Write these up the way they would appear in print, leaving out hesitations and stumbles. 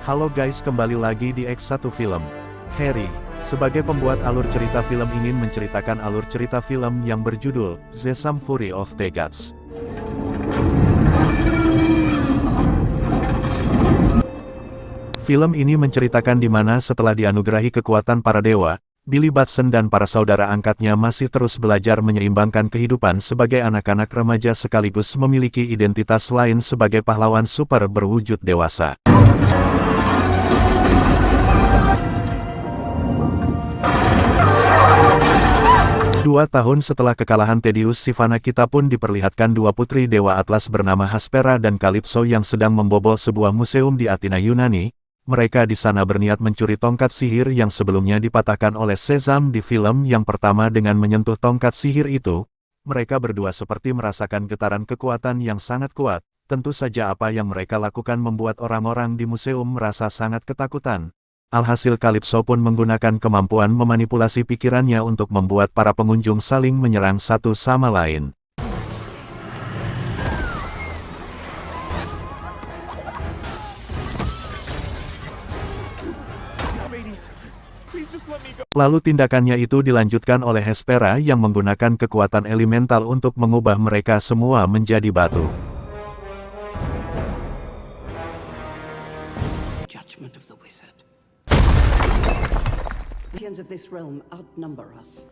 Halo guys, kembali lagi di X1 Film. Harry, sebagai pembuat alur cerita film, ingin menceritakan alur cerita film yang berjudul Sesame Fury of the Gods. Film ini menceritakan di mana setelah dianugerahi kekuatan para dewa, Billy Batson dan para saudara angkatnya masih terus belajar menyeimbangkan kehidupan sebagai anak-anak remaja sekaligus memiliki identitas lain sebagai pahlawan super berwujud dewasa. 2 tahun setelah kekalahan Thaddeus Sivana, kita pun diperlihatkan dua putri Dewa Atlas bernama Hespera dan Calypso yang sedang membobol sebuah museum di Athena, Yunani. Mereka di sana berniat mencuri tongkat sihir yang sebelumnya dipatahkan oleh Sesame di film yang pertama. Dengan menyentuh tongkat sihir itu, mereka berdua seperti merasakan getaran kekuatan yang sangat kuat. Tentu saja apa yang mereka lakukan membuat orang-orang di museum merasa sangat ketakutan. Alhasil Calypso pun menggunakan kemampuan memanipulasi pikirannya untuk membuat para pengunjung saling menyerang satu sama lain. Lalu tindakannya itu dilanjutkan oleh Hespera yang menggunakan kekuatan elemental untuk mengubah mereka semua menjadi batu. Of this realm outnumber us.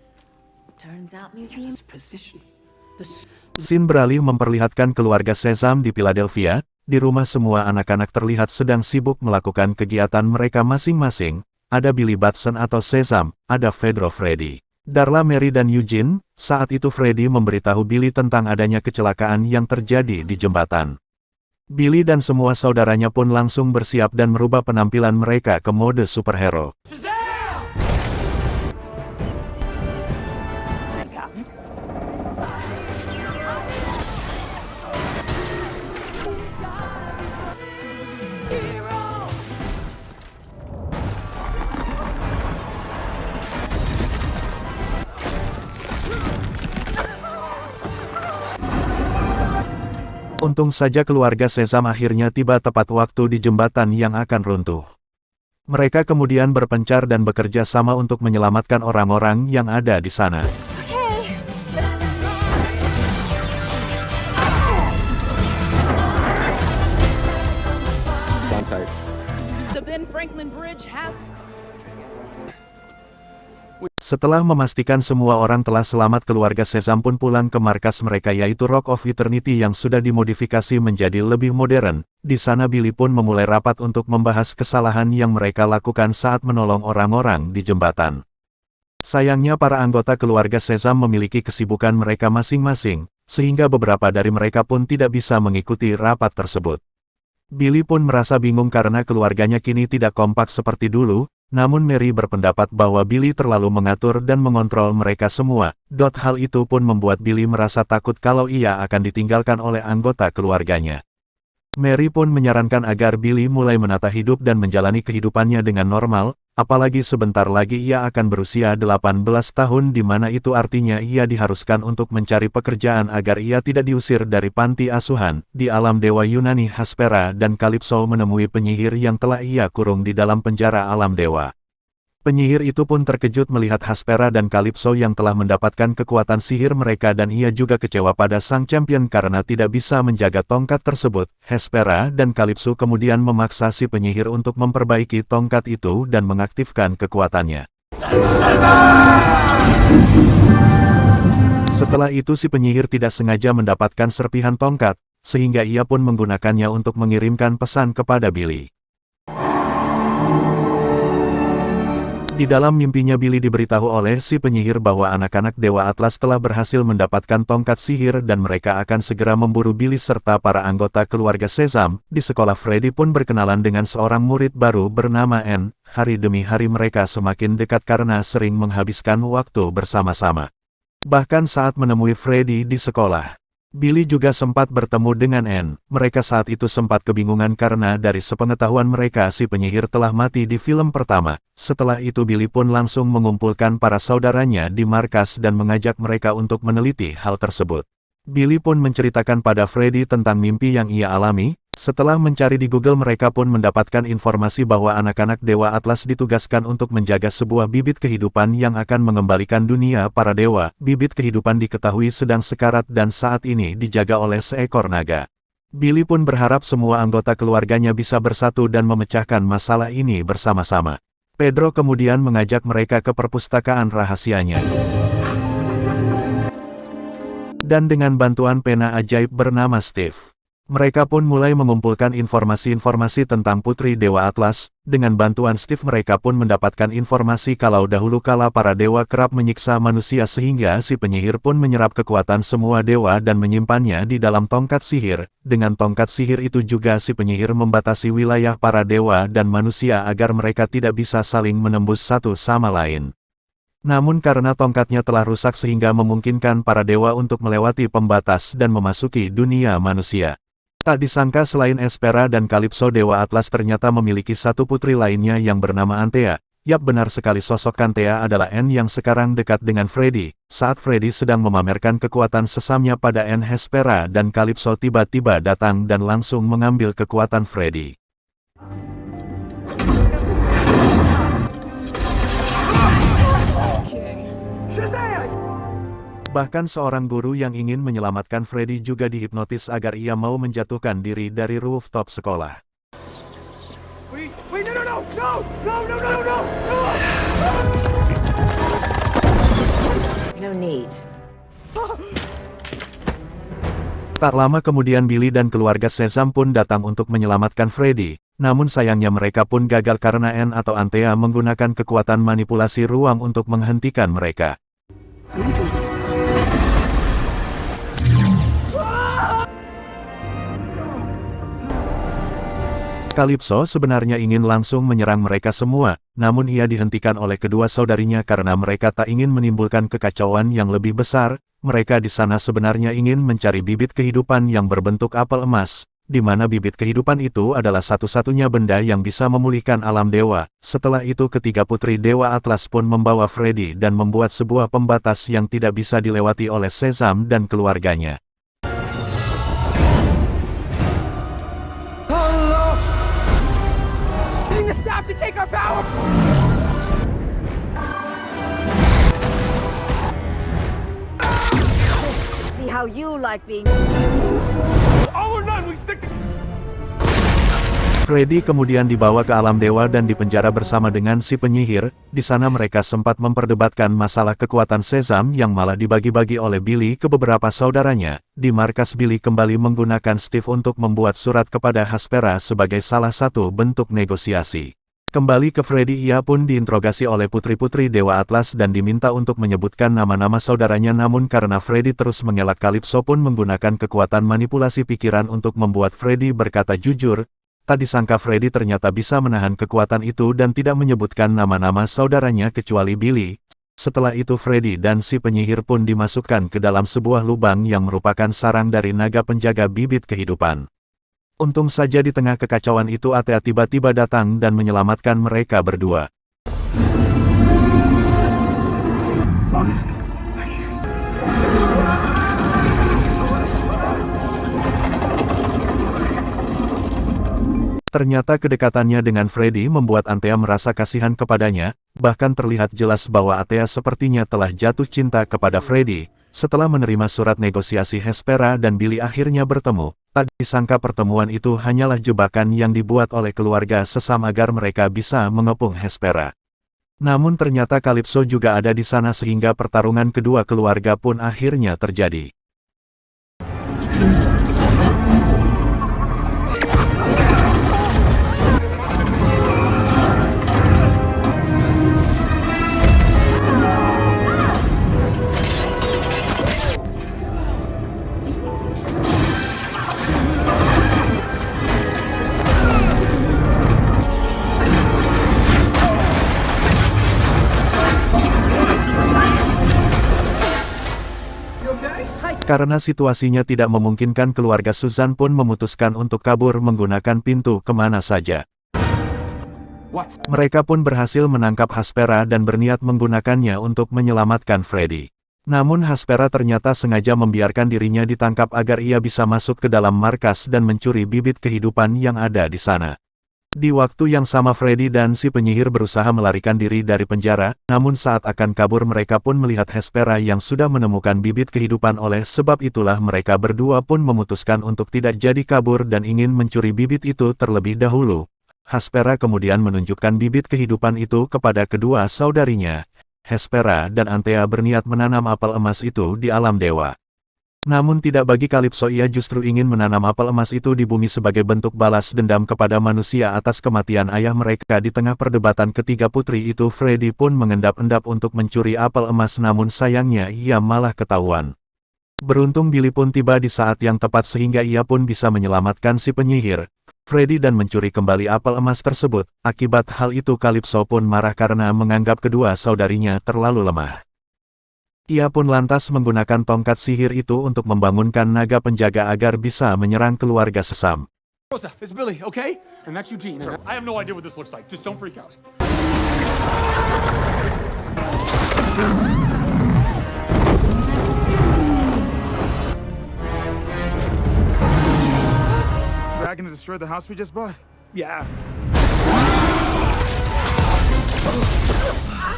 Turns out museum Precision. Scene beralih memperlihatkan keluarga Sesame di Philadelphia. Di rumah semua anak-anak terlihat sedang sibuk melakukan kegiatan mereka masing-masing. Ada Billy Batson atau Sesame, ada Pedro Freddy, Darla, Mary dan Eugene. Saat itu Freddy memberitahu Billy tentang adanya kecelakaan yang terjadi di jembatan. Billy dan semua saudaranya pun langsung bersiap dan merubah penampilan mereka ke mode superhero. Untung saja keluarga Sesame akhirnya tiba tepat waktu di jembatan yang akan runtuh. Mereka kemudian berpencar dan bekerja sama untuk menyelamatkan orang-orang yang ada di sana. the Ben Franklin Bridge Setelah memastikan semua orang telah selamat, keluarga Sesame pun pulang ke markas mereka yaitu Rock of Eternity yang sudah dimodifikasi menjadi lebih modern. Di sana Billy pun memulai rapat untuk membahas kesalahan yang mereka lakukan saat menolong orang-orang di jembatan. Sayangnya para anggota keluarga Sesame memiliki kesibukan mereka masing-masing, sehingga beberapa dari mereka pun tidak bisa mengikuti rapat tersebut. Billy pun merasa bingung karena keluarganya kini tidak kompak seperti dulu. Namun Mary berpendapat bahwa Billy terlalu mengatur dan mengontrol mereka semua. Hal itu pun membuat Billy merasa takut kalau ia akan ditinggalkan oleh anggota keluarganya. Mary pun menyarankan agar Billy mulai menata hidup dan menjalani kehidupannya dengan normal, apalagi sebentar lagi ia akan berusia 18 tahun di mana itu artinya ia diharuskan untuk mencari pekerjaan agar ia tidak diusir dari panti asuhan. Di alam dewa Yunani, Hespera dan Calypso menemui penyihir yang telah ia kurung di dalam penjara alam dewa. Penyihir itu pun terkejut melihat Hespera dan Calypso yang telah mendapatkan kekuatan sihir mereka dan ia juga kecewa pada sang champion karena tidak bisa menjaga tongkat tersebut. Hespera dan Calypso kemudian memaksa si penyihir untuk memperbaiki tongkat itu dan mengaktifkan kekuatannya. Setelah itu si penyihir tidak sengaja mendapatkan serpihan tongkat, sehingga ia pun menggunakannya untuk mengirimkan pesan kepada Billy. Di dalam mimpinya Billy diberitahu oleh si penyihir bahwa anak-anak Dewa Atlas telah berhasil mendapatkan tongkat sihir dan mereka akan segera memburu Billy serta para anggota keluarga Sesame. Di sekolah Freddy pun berkenalan dengan seorang murid baru bernama Anne. Hari demi hari mereka semakin dekat karena sering menghabiskan waktu bersama-sama. Bahkan saat menemui Freddy di sekolah, Billy juga sempat bertemu dengan Anne. Mereka saat itu sempat kebingungan karena dari sepengetahuan mereka si penyihir telah mati di film pertama. Setelah itu Billy pun langsung mengumpulkan para saudaranya di markas dan mengajak mereka untuk meneliti hal tersebut. Billy pun menceritakan pada Freddy tentang mimpi yang ia alami. Setelah mencari di Google, mereka pun mendapatkan informasi bahwa anak-anak Dewa Atlas ditugaskan untuk menjaga sebuah bibit kehidupan yang akan mengembalikan dunia para dewa. Bibit kehidupan diketahui sedang sekarat dan saat ini dijaga oleh seekor naga. Billy pun berharap semua anggota keluarganya bisa bersatu dan memecahkan masalah ini bersama-sama. Pedro kemudian mengajak mereka ke perpustakaan rahasianya. Dan dengan bantuan pena ajaib bernama Steve, mereka pun mulai mengumpulkan informasi-informasi tentang Putri Dewa Atlas. Dengan bantuan Steve mereka pun mendapatkan informasi kalau dahulu kala para dewa kerap menyiksa manusia sehingga si penyihir pun menyerap kekuatan semua dewa dan menyimpannya di dalam tongkat sihir. Dengan tongkat sihir itu juga si penyihir membatasi wilayah para dewa dan manusia agar mereka tidak bisa saling menembus satu sama lain. Namun karena tongkatnya telah rusak sehingga memungkinkan para dewa untuk melewati pembatas dan memasuki dunia manusia. Tak disangka selain Hespera dan Calypso, Dewa Atlas ternyata memiliki satu putri lainnya yang bernama Antea. Yap, benar sekali, sosok Antea adalah Anne yang sekarang dekat dengan Freddy. Saat Freddy sedang memamerkan kekuatan sesamnya pada Anne, Hespera dan Calypso tiba-tiba datang dan langsung mengambil kekuatan Freddy. Bahkan seorang guru yang ingin menyelamatkan Freddy juga dihipnotis agar ia mau menjatuhkan diri dari rooftop sekolah. No need. Tak lama kemudian Billy dan keluarga Sesam pun datang untuk menyelamatkan Freddy. Namun sayangnya mereka pun gagal karena Anne atau Antea menggunakan kekuatan manipulasi ruang untuk menghentikan mereka. Calypso sebenarnya ingin langsung menyerang mereka semua, namun ia dihentikan oleh kedua saudarinya karena mereka tak ingin menimbulkan kekacauan yang lebih besar. Mereka di sana sebenarnya ingin mencari bibit kehidupan yang berbentuk apel emas, di mana bibit kehidupan itu adalah satu-satunya benda yang bisa memulihkan alam dewa. Setelah itu ketiga putri Dewa Atlas pun membawa Freddy dan membuat sebuah pembatas yang tidak bisa dilewati oleh Sesam dan keluarganya. To take our power. See how you like being. All or none, we stick to... Freddy kemudian dibawa ke alam dewa dan dipenjara bersama dengan si penyihir. Di sana mereka sempat memperdebatkan masalah kekuatan Sesam yang malah dibagi-bagi oleh Billy ke beberapa saudaranya. Di markas, Billy kembali menggunakan Steve untuk membuat surat kepada Hespera sebagai salah satu bentuk negosiasi. Kembali ke Freddy, ia pun diinterogasi oleh putri-putri Dewa Atlas dan diminta untuk menyebutkan nama-nama saudaranya, namun karena Freddy terus mengelak, Calypso pun menggunakan kekuatan manipulasi pikiran untuk membuat Freddy berkata jujur. Tak disangka Freddy ternyata bisa menahan kekuatan itu dan tidak menyebutkan nama-nama saudaranya kecuali Billy. Setelah itu Freddy dan si penyihir pun dimasukkan ke dalam sebuah lubang yang merupakan sarang dari naga penjaga bibit kehidupan. Untung saja di tengah kekacauan itu Atea tiba-tiba datang dan menyelamatkan mereka berdua. Ternyata kedekatannya dengan Freddy membuat Antea merasa kasihan kepadanya, bahkan terlihat jelas bahwa Atea sepertinya telah jatuh cinta kepada Freddy. Setelah menerima surat negosiasi, Hespera dan Billy akhirnya bertemu. Tak disangka pertemuan itu hanyalah jebakan yang dibuat oleh keluarga Sesam agar mereka bisa mengepung Hespera. Namun ternyata Calypso juga ada di sana sehingga pertarungan kedua keluarga pun akhirnya terjadi. Karena situasinya tidak memungkinkan, keluarga Susan pun memutuskan untuk kabur menggunakan pintu kemana saja. Mereka pun berhasil menangkap Hespera dan berniat menggunakannya untuk menyelamatkan Freddy. Namun Hespera ternyata sengaja membiarkan dirinya ditangkap agar ia bisa masuk ke dalam markas dan mencuri bibit kehidupan yang ada di sana. Di waktu yang sama Freddy dan si penyihir berusaha melarikan diri dari penjara, namun saat akan kabur mereka pun melihat Hespera yang sudah menemukan bibit kehidupan, oleh sebab itulah mereka berdua pun memutuskan untuk tidak jadi kabur dan ingin mencuri bibit itu terlebih dahulu. Hespera kemudian menunjukkan bibit kehidupan itu kepada kedua saudarinya. Hespera dan Antea berniat menanam apel emas itu di alam dewa. Namun tidak bagi Calypso, ia justru ingin menanam apel emas itu di bumi sebagai bentuk balas dendam kepada manusia atas kematian ayah mereka. Di tengah perdebatan ketiga putri itu, Freddy pun mengendap-endap untuk mencuri apel emas, namun sayangnya ia malah ketahuan. Beruntung Billy pun tiba di saat yang tepat sehingga ia pun bisa menyelamatkan si penyihir, Freddy, dan mencuri kembali apel emas tersebut. Akibat hal itu Calypso pun marah karena menganggap kedua saudarinya terlalu lemah. Ia pun lantas menggunakan tongkat sihir itu untuk membangunkan naga penjaga agar bisa menyerang keluarga Sesam. Rosa, it's Billy, okay? And that's Eugene. I have no idea what this looks like. Just don't freak out. Dragon to destroy the house we just bought? Yeah.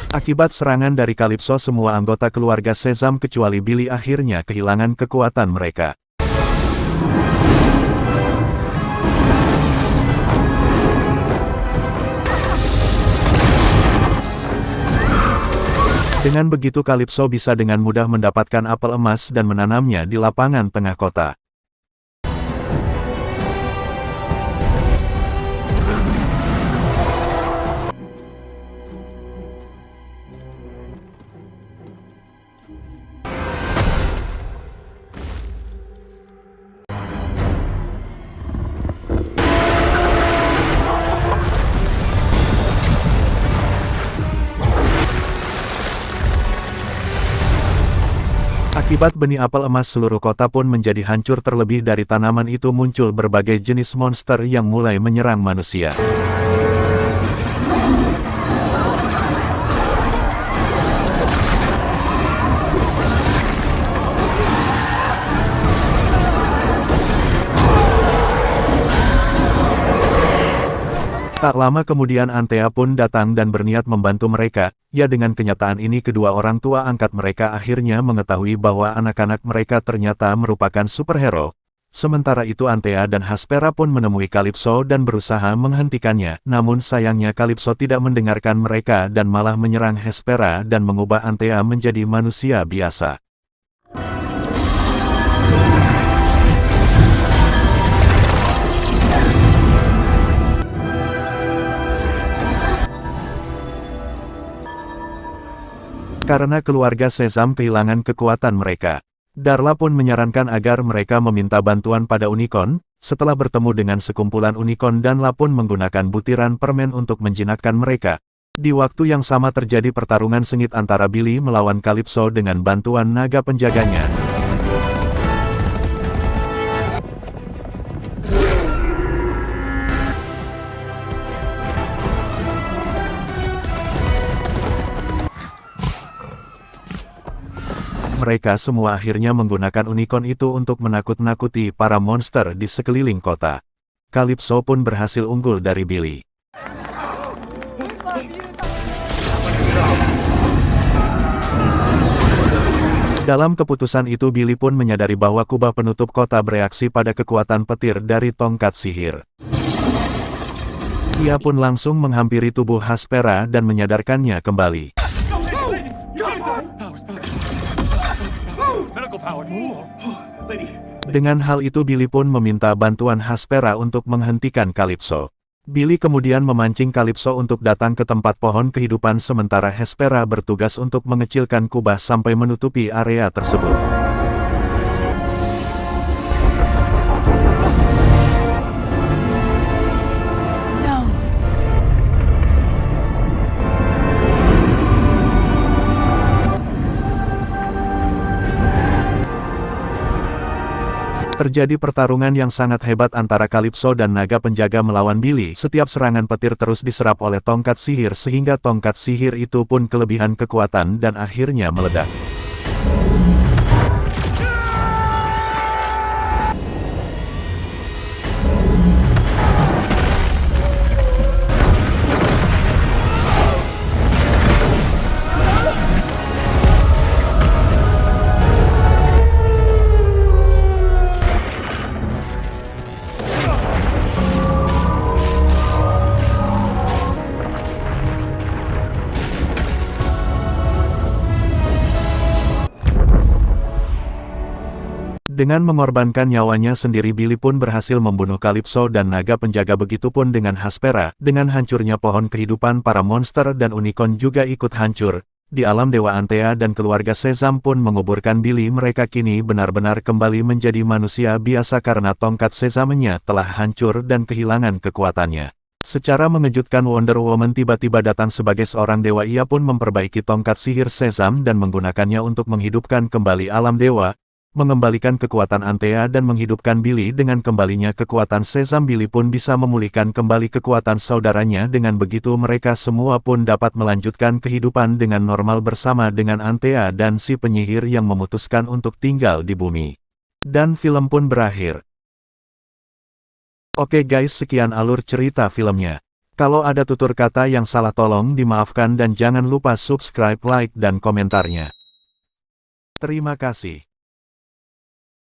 Akibat serangan dari Calypso, semua anggota keluarga Sesam kecuali Billy akhirnya kehilangan kekuatan mereka. Dengan begitu Calypso bisa dengan mudah mendapatkan apel emas dan menanamnya di lapangan tengah kota. Akibat benih apel emas, seluruh kota pun menjadi hancur. Terlebih dari tanaman itu muncul berbagai jenis monster yang mulai menyerang manusia. Tak lama kemudian Antea pun datang dan berniat membantu mereka. Ya, dengan kenyataan ini kedua orang tua angkat mereka akhirnya mengetahui bahwa anak-anak mereka ternyata merupakan superhero. Sementara itu Antea dan Hespera pun menemui Calypso dan berusaha menghentikannya. Namun sayangnya Calypso tidak mendengarkan mereka dan malah menyerang Hespera dan mengubah Antea menjadi manusia biasa. Karena keluarga Sesam kehilangan kekuatan mereka, Darla pun menyarankan agar mereka meminta bantuan pada unicorn. Setelah bertemu dengan sekumpulan unicorn, Darla pun menggunakan butiran permen untuk menjinakkan mereka. Di waktu yang sama terjadi pertarungan sengit antara Billy melawan Calypso dengan bantuan naga penjaganya. Mereka semua akhirnya menggunakan unicorn itu untuk menakut-nakuti para monster di sekeliling kota. Calypso pun berhasil unggul dari Billy. Dalam keputusan itu Billy pun menyadari bahwa kubah penutup kota bereaksi pada kekuatan petir dari tongkat sihir. Ia pun langsung menghampiri tubuh Hespera dan menyadarkannya kembali. Dengan hal itu Billy pun meminta bantuan Hespera untuk menghentikan Calypso. Billy kemudian memancing Calypso untuk datang ke tempat pohon kehidupan sementara Hespera bertugas untuk mengecilkan kubah sampai menutupi area tersebut. Terjadi pertarungan yang sangat hebat antara Calypso dan naga penjaga melawan Billy. Setiap serangan petir terus diserap oleh tongkat sihir sehingga tongkat sihir itu pun kelebihan kekuatan dan akhirnya meledak. Dengan mengorbankan nyawanya sendiri, Billy pun berhasil membunuh Calypso dan naga penjaga, begitupun dengan Hespera. Dengan hancurnya pohon kehidupan, para monster dan unicorn juga ikut hancur. Di alam dewa, Antea dan keluarga Sesam pun menguburkan Billy. Mereka kini benar-benar kembali menjadi manusia biasa karena tongkat sesamenya telah hancur dan kehilangan kekuatannya. Secara mengejutkan, Wonder Woman tiba-tiba datang sebagai seorang dewa. Ia pun memperbaiki tongkat sihir Sesam dan menggunakannya untuk menghidupkan kembali alam dewa, mengembalikan kekuatan Antea dan menghidupkan Billy. Dengan kembalinya kekuatan Sesam, Billy pun bisa memulihkan kembali kekuatan saudaranya. Dengan begitu mereka semua pun dapat melanjutkan kehidupan dengan normal bersama dengan Antea dan si penyihir yang memutuskan untuk tinggal di bumi. Dan film pun berakhir. Oke guys, sekian alur cerita filmnya. Kalau ada tutur kata yang salah tolong dimaafkan dan jangan lupa subscribe, like, dan komentarnya. Terima kasih.